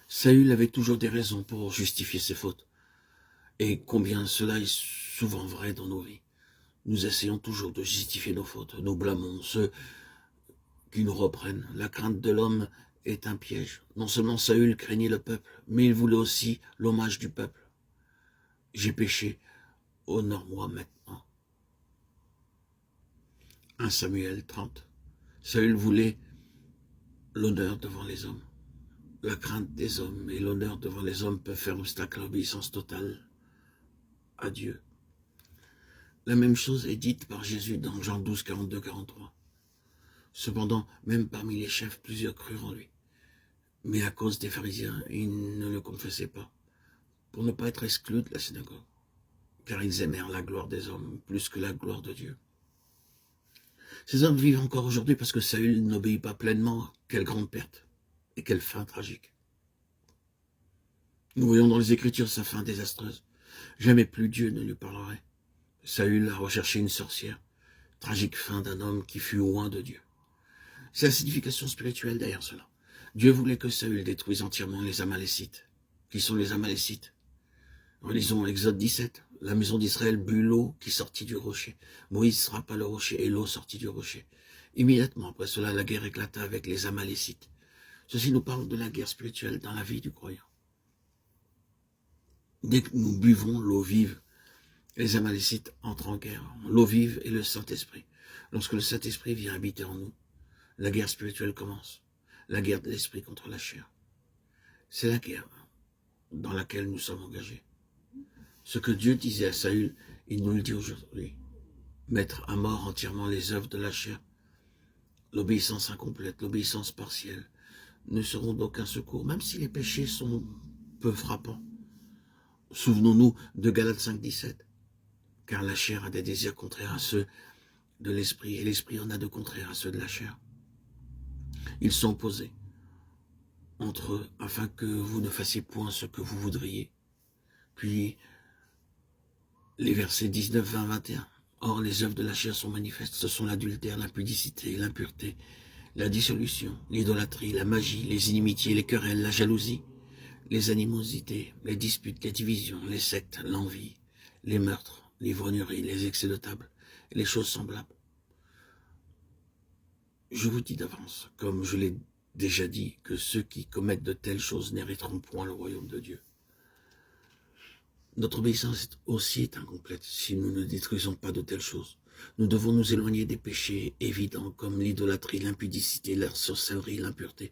Saül avait toujours des raisons pour justifier ses fautes. Et combien cela est souvent vrai dans nos vies. Nous essayons toujours de justifier nos fautes. Nous blâmons ceux qui nous reprennent. La crainte de l'homme est un piège. Non seulement Saül craignait le peuple, mais il voulait aussi l'hommage du peuple. J'ai péché, honore-moi maintenant. 1 Samuel 30. Saül voulait l'honneur devant les hommes. La crainte des hommes et l'honneur devant les hommes peuvent faire obstacle à l'obéissance totale à Dieu. La même chose est dite par Jésus dans Jean 12, 42, 43. Cependant, même parmi les chefs, plusieurs crurent en lui. Mais à cause des pharisiens, ils ne le confessaient pas, pour ne pas être exclus de la synagogue, car ils aimèrent la gloire des hommes plus que la gloire de Dieu. Ces hommes vivent encore aujourd'hui parce que Saül n'obéit pas pleinement. Quelle grande perte et quelle fin tragique. Nous voyons dans les Écritures sa fin désastreuse. Jamais plus Dieu ne lui parlerait. Saül a recherché une sorcière. Tragique fin d'un homme qui fut loin de Dieu. C'est la signification spirituelle derrière cela. Dieu voulait que Saül détruise entièrement les Amalécites. Qui sont les Amalécites? Relisons Exode 17. La maison d'Israël but l'eau qui sortit du rocher. Moïse frappa le rocher et l'eau sortit du rocher. Immédiatement après cela, la guerre éclata avec les Amalécites. Ceci nous parle de la guerre spirituelle dans la vie du croyant. Dès que nous buvons l'eau vive, les Amalécites entrent en guerre. L'eau vive est le Saint-Esprit. Lorsque le Saint-Esprit vient habiter en nous, la guerre spirituelle commence. La guerre de l'esprit contre la chair. C'est la guerre dans laquelle nous sommes engagés. Ce que Dieu disait à Saül, il nous le dit aujourd'hui. Mettre à mort entièrement les œuvres de la chair, l'obéissance incomplète, l'obéissance partielle, ne seront d'aucun secours, même si les péchés sont peu frappants. Souvenons-nous de Galates 5, 17. Car la chair a des désirs contraires à ceux de l'esprit, et l'esprit en a de contraires à ceux de la chair. Ils sont opposés entre eux, afin que vous ne fassiez point ce que vous voudriez. Puis, les versets 19, 20, 21. Or, les œuvres de la chair sont manifestes. Ce sont l'adultère, l'impudicité, l'impureté, la dissolution, l'idolâtrie, la magie, les inimitiés, les querelles, la jalousie, les animosités, les disputes, les divisions, les sectes, l'envie, les meurtres, l'ivrognerie, les excès de table, et les choses semblables. Je vous dis d'avance, comme je l'ai déjà dit, que ceux qui commettent de telles choses n'hériteront point le royaume de Dieu. Notre obéissance aussi est incomplète si nous ne détruisons pas de telles choses. Nous devons nous éloigner des péchés évidents comme l'idolâtrie, l'impudicité, la sorcellerie, l'impureté.